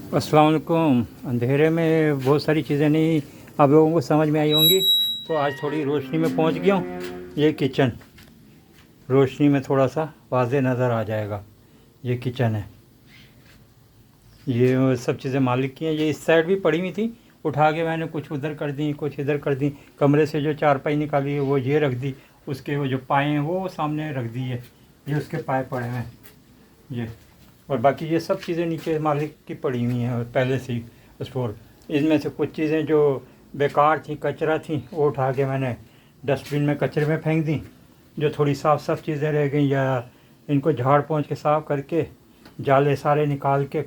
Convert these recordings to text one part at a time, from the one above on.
अस्सलाम वालेकुम। अंधेरे में बहुत सारी चीज़ें नहीं आप लोगों को समझ में आई होंगी, तो आज थोड़ी रोशनी में पहुंच गया हूँ। ये किचन रोशनी में थोड़ा सा वाज़े नज़र आ जाएगा। ये किचन है, ये वो सब चीज़ें मालिक की हैं। ये इस साइड भी पड़ी हुई थी, उठा के मैंने कुछ उधर कर दी, कुछ इधर कर दी। कमरे से जो चारपाई निकाली है वो ये रख दी, उसके वो जो पाए हैं वो सामने रख दी है। ये उसके पाए पड़े हैं ये, और बाकी ये सब चीज़ें नीचे मालिक की पड़ी हुई हैं पहले से ही स्टोर। इनमें से कुछ चीज़ें जो बेकार थी, कचरा थी, वो उठा के मैंने डस्टबिन में कचरे में फेंक दी। जो थोड़ी साफ़ चीज़ें रह गई या इनको झाड़ पोंछ के साफ़ करके जाले सारे निकाल के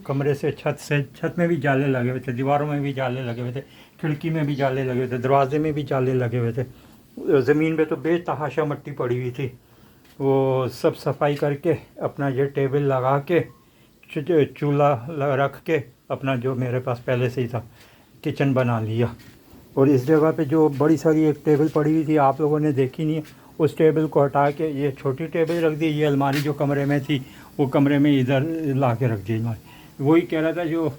कमरे से छत में भी जाले लगे हुए थे, दीवारों में भी जाले लगे हुए थे, खिड़की में भी जाले लगे हुए थे, दरवाजे में भी जाले लगे हुए थे। ज़मीन पे तो बेतहाशा मिट्टी पड़ी हुई थी। वो सब सफाई करके अपना ये टेबल लगा के चूल्हा रख के अपना जो मेरे पास पहले से ही था किचन बना लिया। और इस जगह पे जो बड़ी सारी एक टेबल पड़ी हुई थी, आप लोगों ने देखी नहीं है, उस टेबल को हटा के ये छोटी टेबल रख दी। ये अलमारी जो कमरे में थी वो कमरे में इधर ला के रख दी अलमारी। वही कह रहा था जो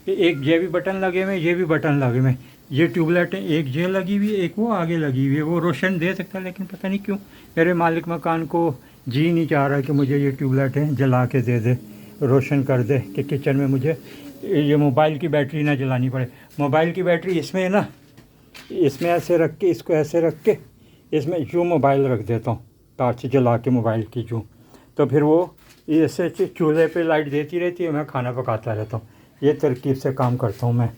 एक ये भी बटन लगे हुए, ये भी बटन लगे हुए, ये ट्यूबलाइटें एक ये लगी हुई है, एक वो आगे लगी हुई है। वो रोशन दे सकता है, लेकिन पता नहीं क्यों मेरे मालिक मकान को जी नहीं चाह रहा कि मुझे ये ट्यूबलाइटें जला के दे दे, रोशन कर दे, कि किचन में मुझे ये मोबाइल की बैटरी ना जलानी पड़े। मोबाइल की बैटरी इसमें है ना, इसमें ऐसे रख के, इसको ऐसे रख के इसमें यूँ मोबाइल रख देता हूँ, टार्च जला के मोबाइल की यूँ, तो फिर वो ऐसे चूल्हे पे लाइट देती रहती है, मैं खाना पकाता रहता हूँ। ये तरकीब से काम करता हूँ मैं।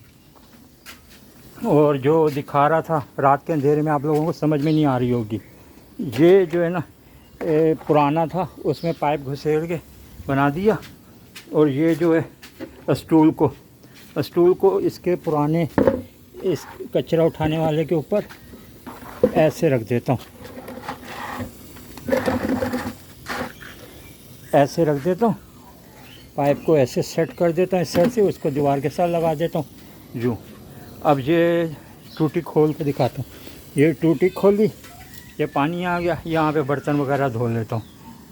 और जो दिखा रहा था रात के अंधेरे में, आप लोगों को समझ में नहीं आ रही होगी। ये जो है ना पुराना था, उसमें पाइप घुसेड़ के बना दिया। और ये जो है स्टूल को इसके पुराने इस कचरा उठाने वाले के ऊपर ऐसे रख देता हूँ, ऐसे रख देता हूँ। पाइप को ऐसे सेट कर देता हूँ इस साइड से, उसको दीवार के साथ लगा देता हूँ यूँ। अब ये टूटी खोल के दिखाता हूँ। ये टूटी खोल दी, ये पानी आ गया, यहाँ पे बर्तन वगैरह धो लेता हूँ।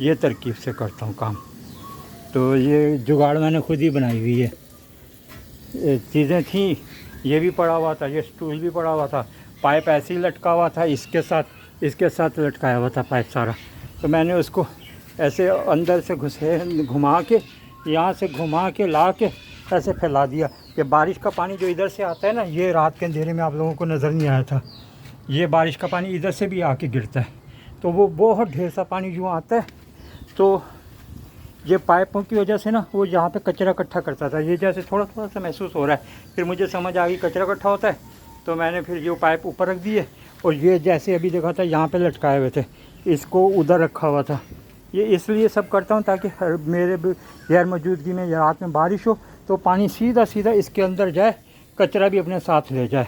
ये तरकीब से करता हूँ काम। तो ये जुगाड़ मैंने खुद ही बनाई हुई है। चीज़ें थी, ये भी पड़ा हुआ था, ये स्टूल भी पड़ा हुआ था, पाइप ऐसे ही लटका हुआ था, इसके साथ लटकाया हुआ था पाइप सारा। तो मैंने उसको ऐसे अंदर से घुमा के, यहाँ से घुमा के ला के ऐसे फैला दिया। ये बारिश का पानी जो इधर से आता है ना, ये रात के अंधेरे में आप लोगों को नज़र नहीं आया था, ये बारिश का पानी इधर से भी आके गिरता है। तो वो बहुत ढेर सा पानी जो आता है, तो ये पाइपों की वजह से ना वो यहाँ पे कचरा इकट्ठा करता था। ये जैसे थोड़ा थोड़ा सा महसूस हो रहा है। फिर मुझे समझ आ गई कचरा इकट्ठा होता है, तो मैंने फिर ये पाइप ऊपर रख दिए। और ये जैसे अभी देखा था यहाँ पे लटकाए हुए थे, इसको उधर रखा हुआ था। ये इसलिए सब करता हूँ ताकि मेरे गैर मौजूदगी में या रात में बारिश हो तो पानी सीधा इसके अंदर जाए, कचरा भी अपने साथ ले जाए,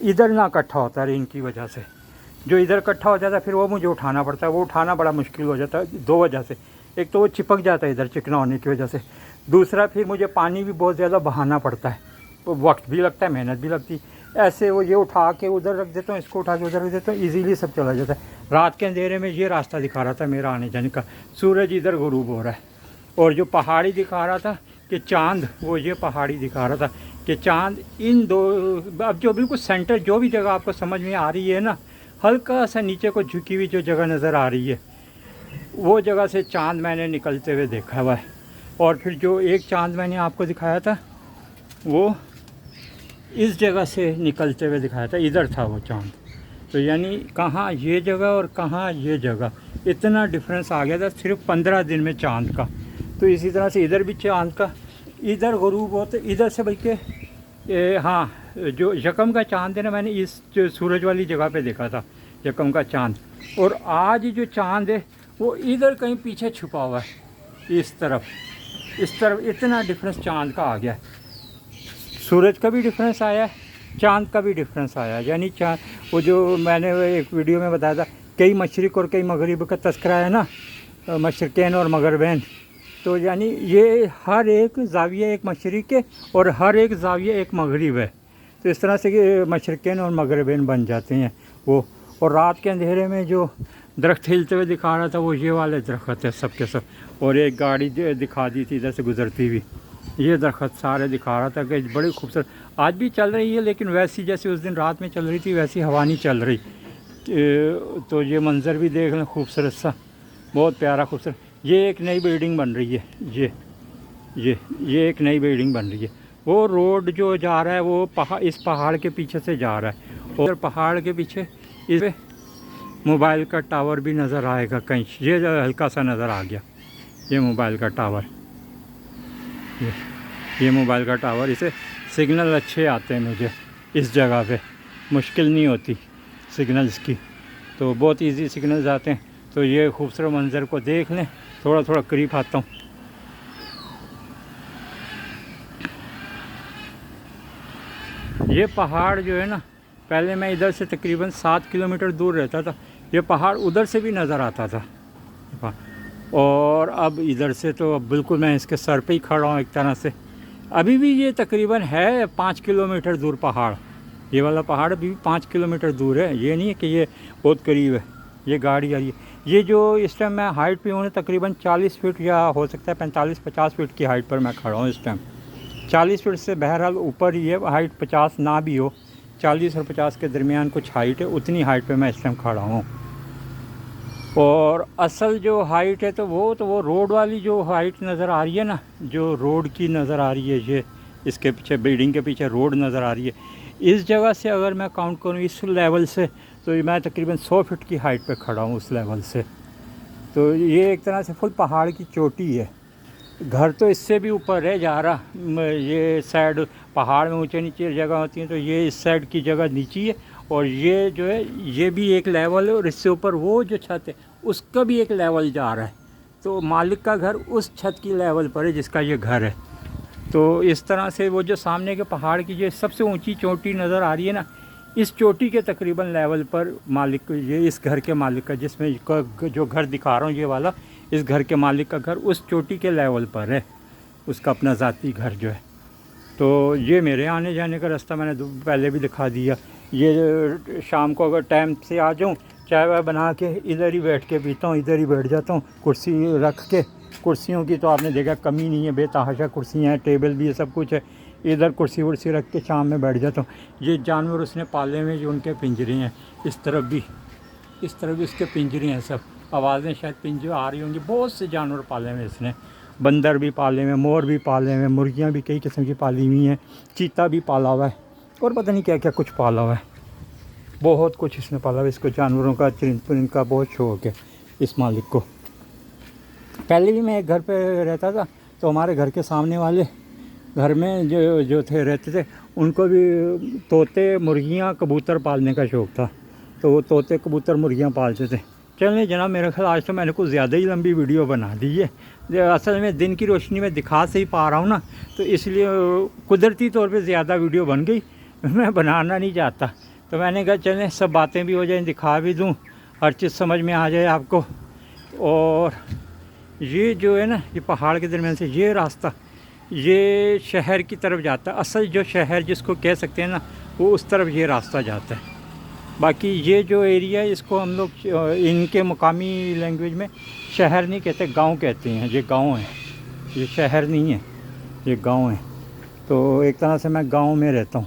इधर ना इकट्ठा होता है। इनकी वजह से जो इधर इकट्ठा हो जाता है फिर वो मुझे उठाना पड़ता है। वो उठाना बड़ा मुश्किल हो जाता है दो वजह से। एक तो वो चिपक जाता है इधर चिकना होने की वजह से, दूसरा फिर मुझे पानी भी बहुत ज़्यादा बहाना पड़ता है, तो वक्त भी लगता है, मेहनत भी लगती है। ऐसे वो ये उठा के उधर रख देता हूँ, इसको उठा के उधर रख देता हूँ, ईज़िली सब चला जाता है। रात के अंधेरे में ये रास्ता दिखा रहा था मेरा आने जाने का, सूरज इधर गुरूब हो रहा है। और जो पहाड़ी दिखा रहा था कि चाँद, वो ये पहाड़ी दिखा रहा था कि चाँद इन दो, अब जो बिल्कुल सेंटर जो भी जगह आपको समझ में आ रही है ना, हल्का सा नीचे को झुकी हुई जो जगह नज़र आ रही है, वो जगह से चाँद मैंने निकलते हुए देखा हुआ है। और फिर जो एक चाँद मैंने आपको दिखाया था वो इस जगह से निकलते हुए दिखाया था, इधर था वो चाँद। तो यानी कहाँ ये जगह और कहाँ ये जगह, इतना डिफरेंस आ गया था सिर्फ 15 दिन में चाँद का। तो इसी तरह से इधर भी चाँद का, इधर गुरूब होते इधर से, बल्कि हाँ जो यकम का चाँद है ना, मैंने इस जो सूरज वाली जगह पे देखा था यकम का चाँद। और आज जो चाँद है वो इधर कहीं पीछे छुपा हुआ है, इस तरफ इतना डिफरेंस चाँद का आ गया है। सूरज का भी डिफरेंस आया है, चाँद का भी डिफरेंस आया है। यानी चाँद, वो जो मैंने एक वीडियो में बताया था, कई मशरिक़ और कई मगरिब का तस्करा है ना, मशरक़ैन और मगरबैन। तो यानी ये हर एक ज़ाविया एक मशरिक़ है और हर एक ज़ाविया एक मगरिब है। तो इस तरह से मशरक़ैन और मगरबैन बन जाते हैं वो। और रात के अंधेरे में जो दरख्त हिलते हुए दिखा रहा था वो ये वाले दरख्त है सब के सब। और एक गाड़ी दिखा दी थी इधर से गुज़रती हुई, ये दरख्त सारे दिखा रहा था कि बड़ी खूबसूरत, आज भी चल रही है लेकिन वैसी जैसे उस दिन रात में चल रही थी वैसी हवा नहीं चल रही। तो ये मंज़र भी देख लें, खूबसूरत सा, बहुत प्यारा खूबसूरत। ये एक नई बिल्डिंग बन रही है, ये एक नई बिल्डिंग बन रही है। वो रोड जो जा रहा है वो इस पहाड़ के पीछे से जा रहा है, और पहाड़ के पीछे इस मोबाइल का टावर भी नज़र आएगा कहीं। ये हल्का सा नज़र आ गया, ये मोबाइल का टावर, ये मोबाइल का टावर। इसे सिग्नल अच्छे आते हैं मुझे इस जगह पे, मुश्किल नहीं होती सिग्नल्स की, तो बहुत इजी सिग्नल्स आते हैं। तो ये खूबसूरत मंज़र को देख लें, थोड़ा थोड़ा करीब आता हूँ। ये पहाड़ जो है ना, पहले मैं इधर से तकरीबन 7 किलोमीटर दूर रहता था, ये पहाड़ उधर से भी नज़र आता था, और अब इधर से तो अब बिल्कुल मैं इसके सर पे ही खड़ा हूँ एक तरह से। अभी भी ये तकरीबन है 5 किलोमीटर दूर पहाड़, ये वाला पहाड़ अभी भी 5 किलोमीटर दूर है, ये नहीं है कि ये बहुत करीब है। ये गाड़ी आ रही है, ये जो इस टाइम मैं हाइट पे हूँ तकरीबन 40 फीट या हो सकता है 45-50 फीट की हाइट पर मैं खड़ा हूँ इस टाइम। 40 फीट से बहरहाल ऊपर ही है हाइट, 50 ना भी हो, 40 और 50 के दरमियान कुछ हाइट है, उतनी हाइट पे मैं इस टाइम खड़ा हूँ। और असल जो हाइट है तो वो रोड वाली जो हाइट नज़र आ रही है ना, जो रोड की नज़र आ रही है, ये इसके पीछे बिल्डिंग के पीछे रोड नज़र आ रही है, इस जगह से अगर मैं काउंट करूँ इस लेवल से तो मैं तकरीबन 100 फीट की हाइट पे खड़ा हूँ उस लेवल से। तो ये एक तरह से फुल पहाड़ की चोटी है। घर तो इससे भी ऊपर है जा रहा, ये साइड पहाड़ में ऊंचे नीचे जगह होती हैं, तो ये इस साइड की जगह नीची है, और ये जो है ये भी एक लेवल है, और इससे ऊपर वो जो छत है उसका भी एक लेवल जा रहा है। तो मालिक का घर उस छत की लेवल पर है जिसका ये घर है। तो इस तरह से वो जो सामने के पहाड़ की जो सबसे ऊंची चोटी नज़र आ रही है ना, इस चोटी के तकरीबन लेवल पर मालिक, ये इस घर के मालिक का, जिसमें जो घर दिखा रहा हूँ ये वाला, इस घर के मालिक का घर उस चोटी के लेवल पर है, उसका अपना ज़ाती घर जो है। तो ये मेरे आने जाने का रास्ता मैंने पहले भी दिखा दिया। ये शाम को अगर टाइम से आ जाऊँ, चाय वाय बना के इधर ही बैठ के पीता हूँ, इधर ही बैठ जाता हूँ, कुर्सी रख के। कुर्सियों की तो आपने देखा कमी नहीं है, बेतहाशा कुर्सियाँ हैं, टेबल भी है, सब कुछ है। इधर कुर्सी वुर्सी रख के शाम में बैठ जाता हूँ। ये जानवर उसने पाले हुए जो उनके पिंजरे हैं, इस तरफ भी इसके पिंजरे हैं सब। आवाज़ें शायद पिंजरे आ रही होंगी, बहुत से जानवर पाले हुए इसने, बंदर भी पाले हुए, मोर भी पाले हुए, मुर्गियाँ भी कई किस्म की पाली हुई हैं, चीता भी पाला हुआ है, और पता नहीं क्या क्या कुछ पाला हुआ है, बहुत कुछ इसने पाला हुआ है। इसको जानवरों का, चरिंद परिंद का बहुत शौक़ है इस मालिक को। पहले भी मैं एक घर पे रहता था, तो हमारे घर के सामने वाले घर में जो थे रहते थे, उनको भी तोते, मुर्गियाँ, कबूतर पालने का शौक़ था, तो वो तोते, कबूतर, मुर्गियाँ पालते थे। चलें जनाब, मेरा ख्याल आज तो मैंने कुछ ज़्यादा ही लंबी वीडियो बना दी है। असल में दिन की रोशनी में दिखा से ही पा रहा हूँ ना, तो इसलिए कुदरती तौर पे ज़्यादा वीडियो बन गई, मैं बनाना नहीं चाहता। तो मैंने कहा चलें सब बातें भी हो जाएं, दिखा भी दूँ, हर चीज़ समझ में आ जाए आपको। और ये जो है ना, ये पहाड़ के दरमियान से ये रास्ता, ये शहर की तरफ जाता है। असल जो शहर जिसको कह सकते हैं ना, वो उस तरफ ये रास्ता जाता है। बाकी ये जो एरिया है, इसको हम लोग इनके मुकामी लैंग्वेज में शहर नहीं कहते, गांव कहते हैं। ये गांव है, ये शहर नहीं है, ये गांव है। तो एक तरह से मैं गांव में रहता हूँ।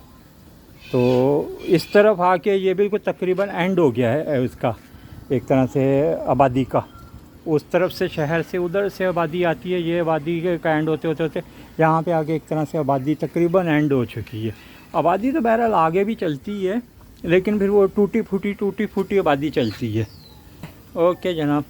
तो इस तरफ आके ये बिल्कुल तकरीबन एंड हो गया है इसका, एक तरह से आबादी का। उस तरफ से शहर से उधर से आबादी आती है, ये आबादी का एंड होते होते यहाँ पे आके एक तरह से आबादी तकरीबन एंड हो चुकी है। आबादी तो बहरहाल आगे भी चलती है, लेकिन फिर वो टूटी फूटी आबादी चलती है। ओके जनाब,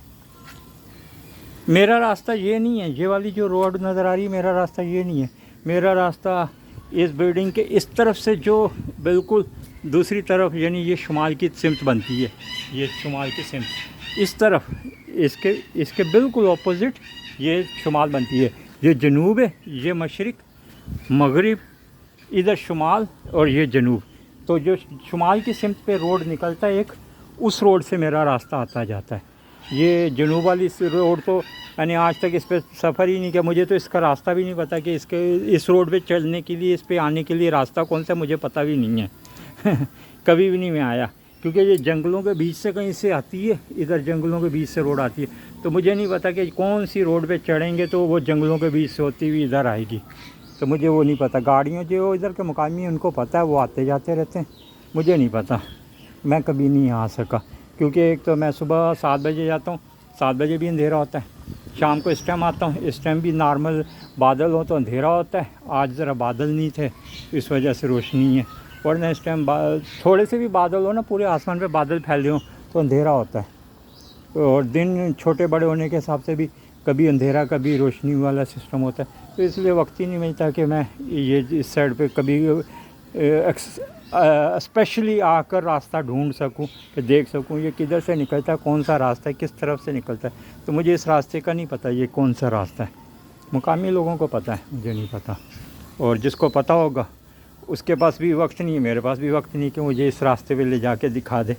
मेरा रास्ता ये नहीं है, ये वाली जो रोड नज़र आ रही है, मेरा रास्ता ये नहीं है। मेरा रास्ता इस बिल्डिंग के इस तरफ से जो बिल्कुल दूसरी तरफ, यानी ये शुमाल की सिमत बनती है, ये शुमाल की सिमत इस तरफ, इसके बिल्कुल ऑपोजिट ये शुमाल बनती है। ये जनूब है, ये मशरिक़, मगरिब, इधर शुमाल और ये जनूब। तो जो शुमाल की सिमत पे रोड निकलता है एक, उस रोड से मेरा रास्ता आता जाता है। ये जनूब वाली रोड तो मैंने आज तक इस पर सफ़र ही नहीं किया, मुझे तो इसका रास्ता भी नहीं पता कि इस रोड पे चलने के लिए, इस पे आने के लिए रास्ता कौन सा, मुझे पता भी नहीं है कभी भी नहीं मैं आया, क्योंकि ये जंगलों के बीच से कहीं से आती है, इधर जंगलों के बीच से रोड आती है। तो मुझे नहीं पता कि कौन सी रोड पे चढ़ेंगे तो वो जंगलों के बीच से होती हुई इधर आएगी। तो मुझे वो नहीं पता। गाड़ियों जो इधर के मुकामी हैं उनको पता है, वो आते जाते रहते हैं, मुझे नहीं पता, मैं कभी नहीं आ सका। क्योंकि एक तो मैं सुबह 7 बजे जाता हूँ, 7 बजे भी अंधेरा होता है, शाम को इस टाइम आता हूँ, इस टाइम भी नॉर्मल बादल हो तो अंधेरा होता है। आज ज़रा बादल नहीं थे, इस वजह से रोशनी है, वरना इस टाइम थोड़े से भी बादल हो ना, पूरे आसमान पे बादल फैले हों तो अंधेरा होता है। और दिन छोटे बड़े होने के हिसाब से भी कभी अंधेरा कभी रोशनी वाला सिस्टम होता है, तो इसलिए वक्त ही नहीं मिलता कि मैं ये इस साइड पे कभी स्पेशली आकर रास्ता ढूंढ सकूं, कि देख सकूं ये किधर से निकलता है, कौन सा रास्ता है, किस तरफ से निकलता है। तो मुझे इस रास्ते का नहीं पता ये कौन सा रास्ता है, मुकामी लोगों को पता है, मुझे नहीं पता। और जिसको पता होगा उसके पास भी वक्त नहीं है, मेरे पास भी वक्त नहीं कि मुझे इस रास्ते पे ले जाके दिखा दे।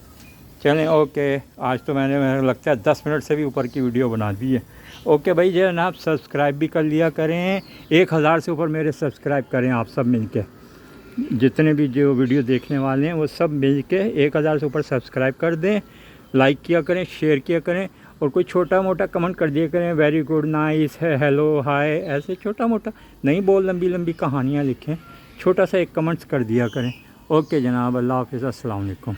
चलें, ओके, आज तो मैंने, मेरे लगता है 10 मिनट से भी ऊपर की वीडियो बना दी है। ओके भाई जनाब, सब्सक्राइब भी कर लिया करें, 1000 से ऊपर मेरे सब्सक्राइब करें आप सब मिलके, जितने भी जो वीडियो देखने वाले हैं वो सब मिलके 1000 से ऊपर सब्सक्राइब कर दें, लाइक किया करें, शेयर किया करें, और कोई छोटा मोटा कमेंट कर दिया करें, वेरी गुड, नाइस है, हेलो, हाय, ऐसे छोटा मोटा, नहीं बोल लंबी लंबी कहानियाँ लिखें, छोटा सा एक कमेंट्स कर दिया करें। ओके जनाब, अल्लाह हाफ़िज़, अस्सलाम वालेकुम।